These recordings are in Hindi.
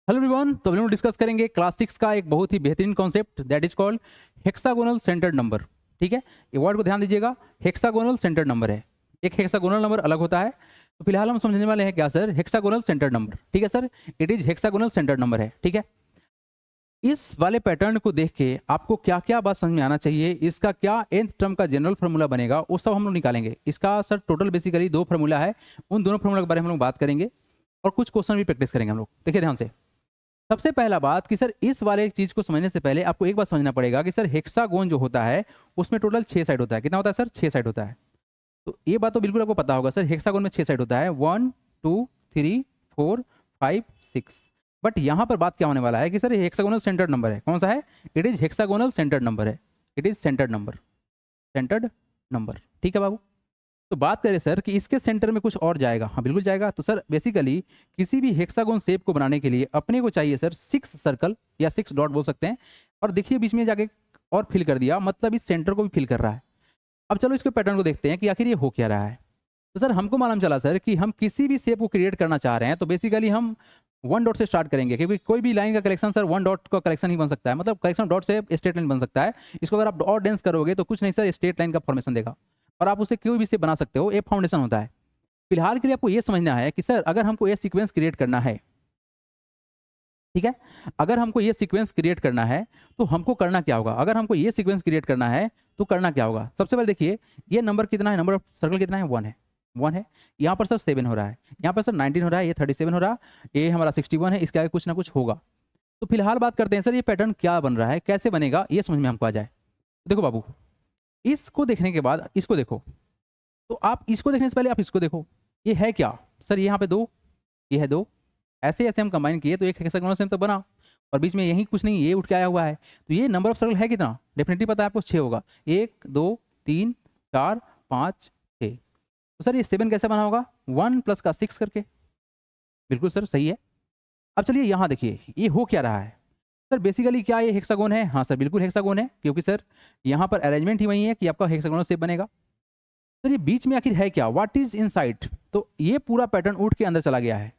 हेलो एवरीवन, तो हम लोग डिस्कस करेंगे क्लास 6 का एक बहुत ही बेहतरीन concept that is called hexagonal centred number. ठीक है, ये वर्ड को ध्यान दीजिएगा। हेक्सागोनल सेंटर्ड नंबर है, एक हेक्सागोनल नंबर अलग होता है। तो फिलहाल हम समझने वाले हैं क्या सर, हेक्सागोनल सेंटर्ड नंबर। ठीक है sir, it is hexagonal centred number है। ठीक है, इस वाले पैटर्न को देख के आपको क्या क्या बात समझ में आना चाहिए, इसका क्या nth टर्म का जनरल फार्मूला बनेगा, वो सब हम लोग निकालेंगे। इसका सर टोटल बेसिकली 2 फार्मूला है, उन दोनों फार्मूला के बारे में हम लोग बात करेंगे और कुछ क्वेश्चन भी प्रैक्टिस करेंगे हम लोग। देखिए ध्यान से, सबसे पहला बात कि सर इस वाले चीज को समझने से पहले आपको एक बात समझना पड़ेगा कि सर हेक्सागोन जो होता है उसमें टोटल 6 साइड होता है। कितना होता है सर? 6 साइड होता है। तो ये बात तो बिल्कुल आपको पता होगा सर, हेक्सागोन में 6 साइड होता है, 1 2 3 4 5 6। बट यहाँ पर बात क्या होने वाला है कि सर ये हेक्सागोनल सेंटर्ड नंबर है। कौन सा है? It is hexagonal centred number है, it is centred number, centred number. ठीक है बाबू। तो बात करें सर कि इसके सेंटर में कुछ और जाएगा। हाँ बिल्कुल जाएगा। तो सर बेसिकली किसी भी हेक्सागोन शेप को बनाने के लिए अपने को चाहिए सर 6 सर्कल या 6 डॉट बोल सकते हैं। और देखिए बीच में जाके और फिल कर दिया, मतलब इस सेंटर को भी फिल कर रहा है। अब चलो इसके पैटर्न को देखते हैं कि आखिर ये हो क्या रहा है। तो सर हमको मालूम चला सर कि हम किसी भी शेप को क्रिएट करना चाह रहे हैं तो बेसिकली हम 1 डॉट से स्टार्ट करेंगे, क्योंकि कोई भी लाइन का कलेक्शन सर 1 डॉट का कलेक्शन ही बन सकता है। मतलब कलेक्शन डॉट से स्ट्रेट लाइन बन सकता है। इसको अगर आप और डेंस करोगे तो कुछ नहीं सर, स्ट्रेट लाइन का फॉर्मेशन देगा और आप उसे कोई भी शेप बना सकते हो। ये फाउंडेशन होता है। फिलहाल के लिए आपको ये समझना है कि सर अगर हमको ये सीक्वेंस क्रिएट करना है, ठीक है, अगर हमको ये सीक्वेंस क्रिएट करना है तो हमको करना क्या होगा? अगर हमको ये सीक्वेंस क्रिएट करना है तो करना क्या होगा? सबसे पहले देखिए ये नंबर कितना है, नंबर ऑफ सर्कल कितना है? 1 है, 1 है। यहाँ पर सर 7 हो रहा है, यहाँ पर सर 19 हो रहा है, ये 37 हो रहा है, ये हमारा 61 है। इसके आगे कुछ ना कुछ होगा। तो फिलहाल बात करते हैं सर ये पैटर्न क्या बन रहा है, कैसे बनेगा, ये समझ में हमको आ जाए। देखो बाबू, इसको देखने के बाद इसको देखो। तो आप इसको देखने से पहले आप इसको देखो, ये है क्या सर? यहाँ पे 2, ये है 2, ऐसे ऐसे हम कंबाइन किए तो एक हेक्सागोनल शेप तो बना। और बीच में यही कुछ नहीं, ये उठ के आया हुआ है। तो ये नंबर ऑफ सर्कल है कितना? डेफिनेटली पता है आपको, 6 होगा। 1 2 3 4 5 6। तो सर ये 7 कैसे बना होगा? 1 प्लस का 6 करके। बिल्कुल सर सही है। अब चलिए यहाँ देखिए ये हो क्या रहा है। सर बेसिकली क्या ये हेक्सागोन है? हाँ सर बिल्कुल हेक्सागोन है, क्योंकि सर यहाँ पर अरेंजमेंट ही वही है कि आपका हेक्सागोनल शेप बनेगा। सर ये बीच में आखिर है क्या? What is inside? तो ये पूरा पैटर्न उठ के अंदर चला गया है।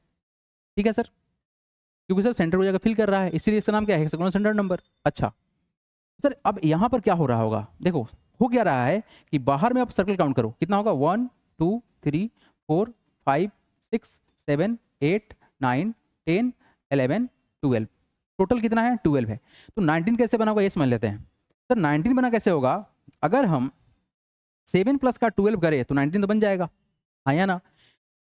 ठीक है सर, क्योंकि सर सेंटर को जगह फिल कर रहा है, इसीलिए इसका नाम क्या है? Hexagonal centre number. अच्छा सर अब यहाँ पर क्या हो रहा होगा? देखो हो क्या रहा है कि बाहर में आप सर्कल काउंट करो, कितना होगा? 1 2 3 4 5 6 7 8 9 10 11 12। टोटल कितना है? 12 है। तो 19 कैसे बना होगा ये समझ लेते हैं। सर 19 बना कैसे होगा? अगर हम 7 प्लस का 12 करें तो 19 तो बन जाएगा, हाँ या ना?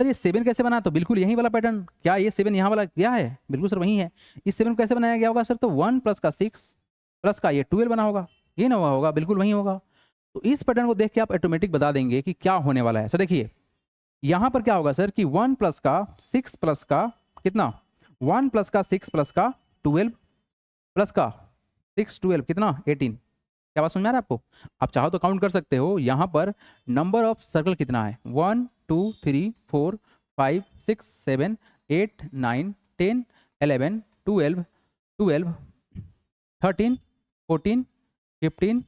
सर ये 7 कैसे बना? तो बिल्कुल यही वाला पैटर्न। क्या ये 7 यहाँ वाला क्या है? बिल्कुल सर वही है। इस 7 को कैसे बनाया गया होगा सर? तो 1 प्लस का 6 प्लस का ये 12 बना होगा, ये ना हुआ होगा? बिल्कुल वही होगा। तो इस पैटर्न को देख के आप ऑटोमेटिक बता देंगे कि क्या होने वाला है। सर देखिए यहाँ पर क्या होगा सर कि 1 प्लस का 6 प्लस का कितना? 1 प्लस का 6 प्लस का 12 प्लस का 6 12 कितना? 18। क्या बात समझ में आ रहा है आपको? आप चाहो तो काउंट कर सकते हो। यहाँ पर नंबर ऑफ सर्कल कितना है? 1 2 3 4 5 6 7 8 9 10 11 12 12 13 14 15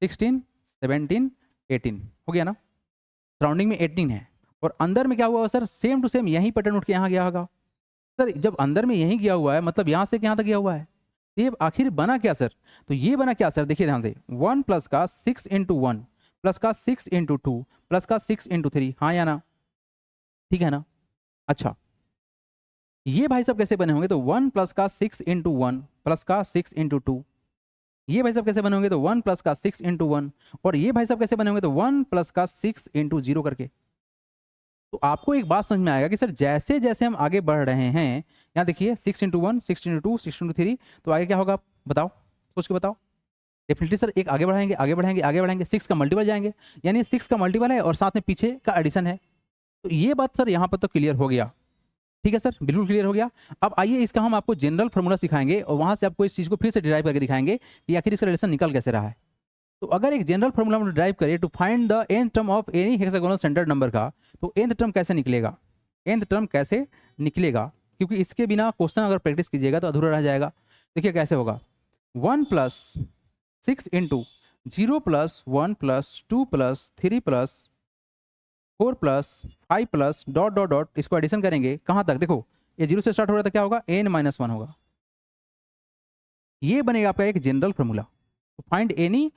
16 17 18। हो गया ना? सराउंडिंग में 18 है और अंदर में क्या हुआ सर? सेम टू सेम यही पैटर्न उठ के यहाँ गया होगा। सर जब अंदर में यही गया हुआ है मतलब यहाँ से यहाँ तक गया हुआ है, ये आखिर बना क्या सर? तो ये बना क्या सर? देखिए ध्यान से, 1 प्लस का 6 इंटू 1 प्लस का 6 इंटू 2 प्लस का 6 इंटू 3, हाँ या ना? ठीक है ना? अच्छा ये भाई साहब कैसे बने होंगे? तो 1 प्लस का 6 इंटू 1 प्लस का 6 इंटू 2। ये भाई साहब कैसे बने होंगे? तो 1 प्लस का 6 इंटू 1। और ये भाई साहब कैसे बने होंगे? तो 1 प्लस का 6 इंटू 0 करके। तो आपको एक बात समझ में आएगा कि सर जैसे जैसे हम आगे बढ़ रहे हैं, यहाँ देखिए 6 इंटू 1 6 इंटू 2 6 इंटू 3, तो आगे क्या होगा बताओ? सोच के बताओ। डेफिनेटली सर एक आगे बढ़ाएंगे आगे बढ़ाएंगे आगे बढ़ाएंगे, 6 का मल्टीपल जाएंगे, यानी 6 का मल्टीपल है और साथ में पीछे का एडिशन है। तो ये बात सर यहाँ पर तो क्लियर हो गया। ठीक है सर, बिल्कुल क्लियर हो गया। अब आइए इसका हम आपको जनरल फार्मूला सिखाएंगे और वहाँ से आपको इस चीज़ को फिर से डिराइव करके दिखाएंगे कि आखिर इसका रिलेशन निकल कैसे रहा है। तो अगर एक जनरल फार्मूला हम ड्राइव करें to find the nth term of any hexagonal centred number का, तो nth टर्म कैसे निकलेगा? nth टर्म कैसे निकलेगा? क्योंकि इसके बिना क्वेश्चन अगर प्रैक्टिस कीजिएगा तो अधूरा रह जाएगा। देखिए कैसे होगा, 1 plus 6 into 0 plus 1 plus 2 plus 3 plus 4 plus 5 plus dot dot dot, इसको एडिशन करेंगे कहाँ तक? देखो ये 0 से स्टार्ट हो रहा था, क्या होगा n-1 होगा। ये बनेगा आपका एक जनरल फार्मूला। तो find any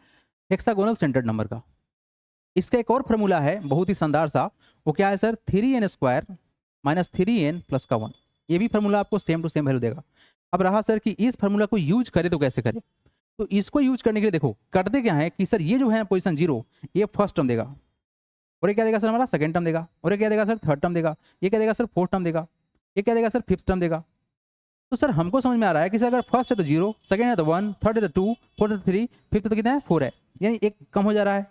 hexagonal centred number का। इसका एक और फार्मूला है बहुत ही शानदार सा, वो क्या है sir, 3n² minus 3n plus का 1। ये भी फार्मूला आपको सेम टू सेम वैल्यू देगा। अब रहा सर कि इस फार्मूला को यूज करें तो कैसे करें। तो इसको यूज करने के लिए देखो करते क्या है कि सर ये जो है पोजीशन 0 ये फर्स्ट टर्म देगा, और ये क्या देगा सर हमारा सेकंड टर्म देगा, और ये क्या देगा सर थर्ड टर्म देगा, ये क्या देगा सर फोर्थ टर्म देगा, ये क्या देगा सर फिफ्थ टर्म देगा। तो सर हमको समझ में आ रहा है कि सर अगर फर्स्ट है तो 0, सेकंड है तो 1, थर्ड है तो 2, फोर्थ है तो 3, फिफ्थ तो कितना है 4 है, यानी एक कम हो जा रहा है।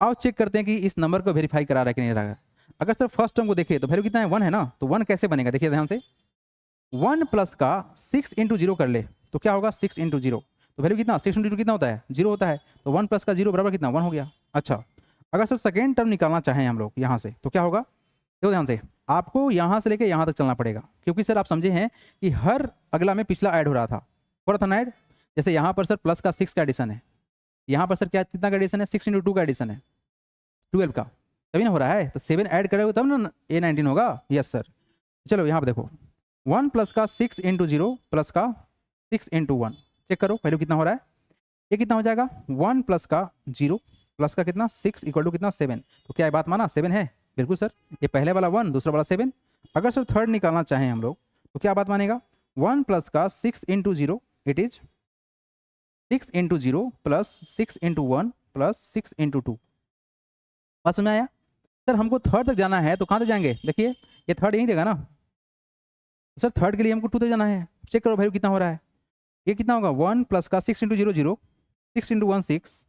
आओ चेक करते हैं कि इस नंबर को वेरीफाई करा रहा है कि नहीं रहा है। अगर सर फर्स्ट टर्म को देखिए तो वैल्यू कितना है 1 है ना, तो 1 कैसे बनेगा देखिए ध्यान से। 1 प्लस का 6 इंटू 0 कर ले तो क्या होगा 6 इंटू 0, तो वैल्यू कितना 6 इंटू 2 कितना होता है 0 होता है, तो 1 प्लस का 0 बराबर कितना 1 हो गया। अच्छा अगर सर सेकेंड टर्म निकालना चाहें हम लोग यहाँ से तो क्या होगा, देखो ध्यान से आपको यहाँ से लेके यहाँ तक चलना पड़ेगा, क्योंकि सर आप समझे हैं कि हर अगला में पिछला ऐड हो रहा था ना ऐड। जैसे यहाँ पर सर प्लस का 6 का एडिशन है, यहाँ पर सर क्या कितना का एडिशन है 6 इंटू 2 का एडिशन है 12 का, तभी ना हो रहा है। तो 7 ऐड करोगे तब ना A19 होगा। Yes sir. चलो यहाँ पर देखो 1 प्लस का 6 इंटू 0 प्लस का 6 इंटू 1, चेक करो वैल्यू कितना हो रहा है, ये कितना हो जाएगा 1 प्लस का 0 प्लस का कितना 6 इक्वल टू कितना 7। तो क्या ये बात माना 7 है, बिल्कुल सर। ये पहले वाला 1 दूसरा वाला 7। अगर सर थर्ड निकालना चाहें हम लोग तो क्या बात मानेगा 1 प्लस का 6 into 0 it is 6 into 0 plus 6 into 1 plus 6 into 2। बात समझ में आया। सर हमको थर्ड तक जाना है तो कहाँ तक जाएंगे, देखिए ये थर्ड यहीं देगा ना, सर थर्ड के लिए हमको 2 तक जाना है। चेक करो वैल्यू कितना हो रहा है, ये कितना होगा 1 प्लस का 6 इंटू 0 0, 6 इंटू 1 6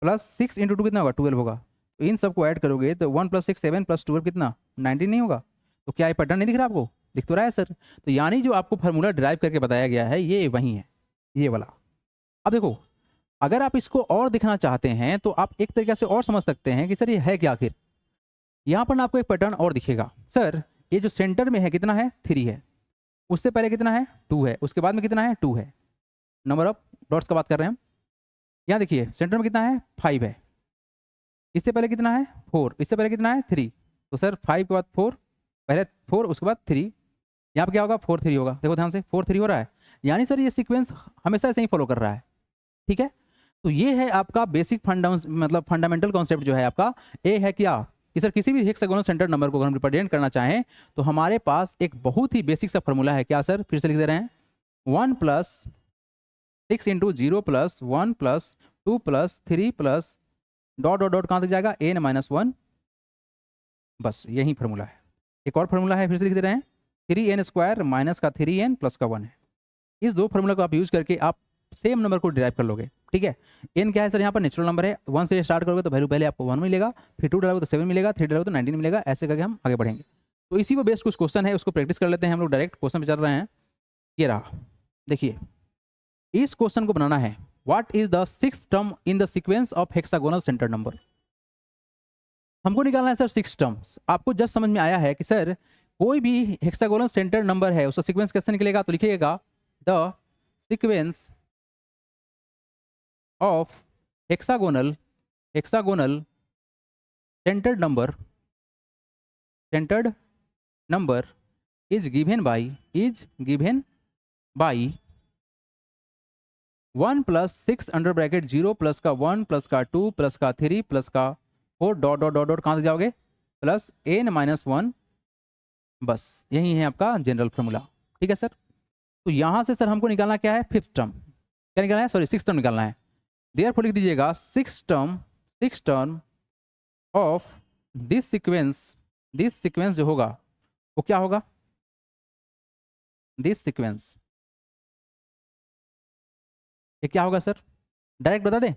प्लस 6 इंटू 2 कितना होगा 12 होगा। तो इन सबको ऐड करोगे तो 1 प्लस 6 7 प्लस 12 कितना 19 नहीं होगा। तो क्या ये पैटर्न नहीं दिख रहा आपको, दिख तो रहा है सर। तो यानी जो आपको फार्मूला ड्राइव करके बताया गया है ये वही है, ये वाला। अब देखो अगर आप इसको और दिखना चाहते हैं तो आप एक तरीके से और समझ सकते हैं कि सर ये है क्या आखिर। यहाँ पर आपको एक पैटर्न और दिखेगा, सर ये जो सेंटर में है कितना है 3 है, उससे पहले कितना है 2 है, उसके बाद में कितना है 2 है। नंबर ऑफ डॉट्स का बात कर रहे हैं हम। यहाँ देखिए सेंटर में कितना है 5 है, इससे पहले कितना है 4, इससे पहले कितना है 3। तो सर 5 के बाद 4, पहले 4 उसके बाद 3, यहाँ पर क्या होगा 4 3 होगा। देखो ध्यान से 4 3 हो रहा है, यानी सर ये सीक्वेंस हमेशा ऐसे ही फॉलो कर रहा है। ठीक है, तो ये है आपका बेसिक फंडामेंटल कॉन्सेप्ट जो है आपका। ए है क्या कि सर किसी भी हेक्सागोनल सेंटर नंबर को अगर हम रिप्रेजेंट करना चाहें तो हमारे पास एक बहुत ही बेसिक सा फॉर्मूला है। क्या सर, फिर से लिख दे रहे हैं 1 plus 6 into 0 plus 1 plus 2 plus 3 plus dot dot dot कहाँ तक जाएगा n-1। बस यही फार्मूला है। एक और फार्मूला है, फिर से लिख दे रहे हैं 3n² माइनस का 3n प्लस का 1 है। इस दो फार्मूला को आप यूज करके आप सेम नंबर को डिराइव कर लोगे। ठीक है, n क्या है सर, यहाँ पर नेचुरल नंबर है। 1 से स्टार्ट करोगे तो वैल्यू पहले आपको 1 मिलेगा, फिर 2 डालोगे तो 7 मिलेगा, 3 डालोगे तो 19 मिलेगा, ऐसे करके हम आगे बढ़ेंगे। तो इसी को बेस्ड कुछ क्वेश्चन है, उसको प्रैक्टिस कर लेते हैं हम लोग। डायरेक्ट क्वेश्चन पे चल रहे हैं। ये रहा, देखिए इस क्वेश्चन को बनाना है what is the 6th term in the sequence of hexagonal centre number. हमको निकालना है सर 6 टर्म्स। आपको जस्ट समझ में आया है कि सर कोई भी हेक्सागोनल सेंटर नंबर है उसका सीक्वेंस कैसे निकलेगा, तो लिखिएगा the sequence of hexagonal centered number is given by 1 plus 6 under bracket 0 plus का 1 प्लस का 2 प्लस का 3 प्लस का 4 डॉट डॉट डॉट डॉट कहाँ तक जाओगे प्लस n-1। बस यही है आपका जनरल फार्मूला। ठीक है सर, तो यहाँ से सर हमको निकालना क्या है 5th टर्म, क्या निकालना है, सॉरी 6th टर्म निकालना है। देयरफॉर लिख दीजिएगा 6 टर्म ऑफ दिस सीक्वेंस जो होगा वो क्या होगा, दिस सीक्वेंस ये क्या होगा सर, डायरेक्ट बता दें।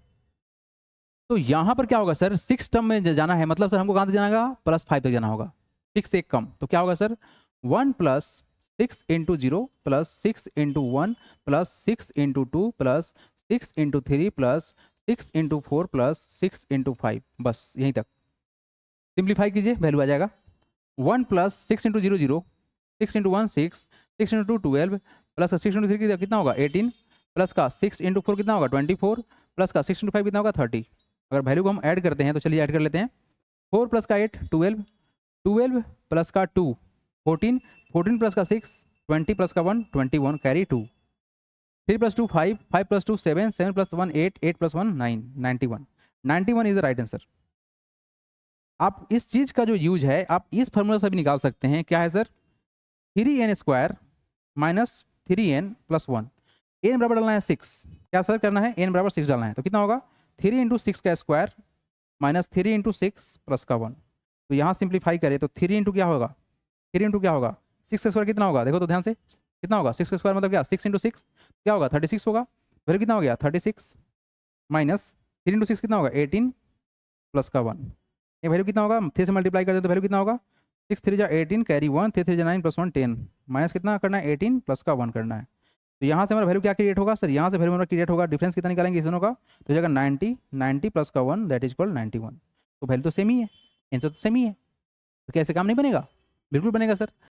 तो यहां पर क्या होगा सर 6 टर्म में जाना है, मतलब सर हमको कहां तक जाना होगा +5 तक जाना होगा। 6 से एक कम, तो क्या होगा sir 1 plus 6 into 0 plus 6 into 1 plus 6 into 2 plus 6 into 3 plus 6 into 4 plus 6 into 5। बस यहीं तक सिंप्लीफाई कीजिए, वैल्यू आ जाएगा 1 plus 6 into 0 0, 6 into 1 6, 6 into 2 12 plus 6 into 3 कितना होगा 18 प्लस का 6 इंटू 4 कितना होगा 24 प्लस का 6 इंटू 5 कितना होगा 30। अगर वैल्यू को हम ऐड करते हैं तो चलिए ऐड कर लेते हैं। 4 प्लस का 8 12 प्लस का 2 14 14 प्लस का 6, 20 प्लस का 1, 21 carry 2, 3 plus 2 5, 5 plus 2 7, 7 plus 1 8, 8 plus 1 9, 91, 91 is the right answer. आप इस चीज का जो यूज है आप इस फॉर्मूला से भी निकाल सकते हैं। क्या है sir? 3n square minus 3n plus 1, n बराबर डालना है 6। क्या सर करना है? n बराबर 6 डालना है। तो कितना होगा? 3 इंटू 6 का स्क्वायर माइनस 3 इंटू 6 प्लस का 1। तो यहाँ सिंप्लीफाई करें तो 3 इंटू क्या होगा? 3 इंटू क्या होगा? 6 का स्क्वायर कितना होगा? देखो तो ध्यान से, कितना होगा? 6 का स्क्वायर मतलब क्या? 6 इंटू 6 क्या होगा? 36 होगा। वैल्यू कितना हो गया? 36 माइनस 3 इंटू 6 कितना होगा? 18 प्लस का 1। ये वैल्यू कितना होगा? 3 से मल्टीप्लाई कर दे तो वैल्यू कितना होगा? 6 3 जा 18 कैरी 1, 3 3 जा 9 प्लस 1 10, माइनस कितना करना है? 18 प्लस का 1 करना है। तो यहाँ से हमारा वैल्यू क्या क्रिएट होगा सर? यहाँ से वैल्यू हमारा क्रिएट होगा, डिफरेंस कितना निकालेंगे इस दोनों का? तो जाएगा 90, 90 प्लस का 1 दैट इज इक्वल 91। तो वैल्यू तो सेम ही है, आंसर तो सेम ही है। तो कैसे काम नहीं बनेगा? बिल्कुल बनेगा सर।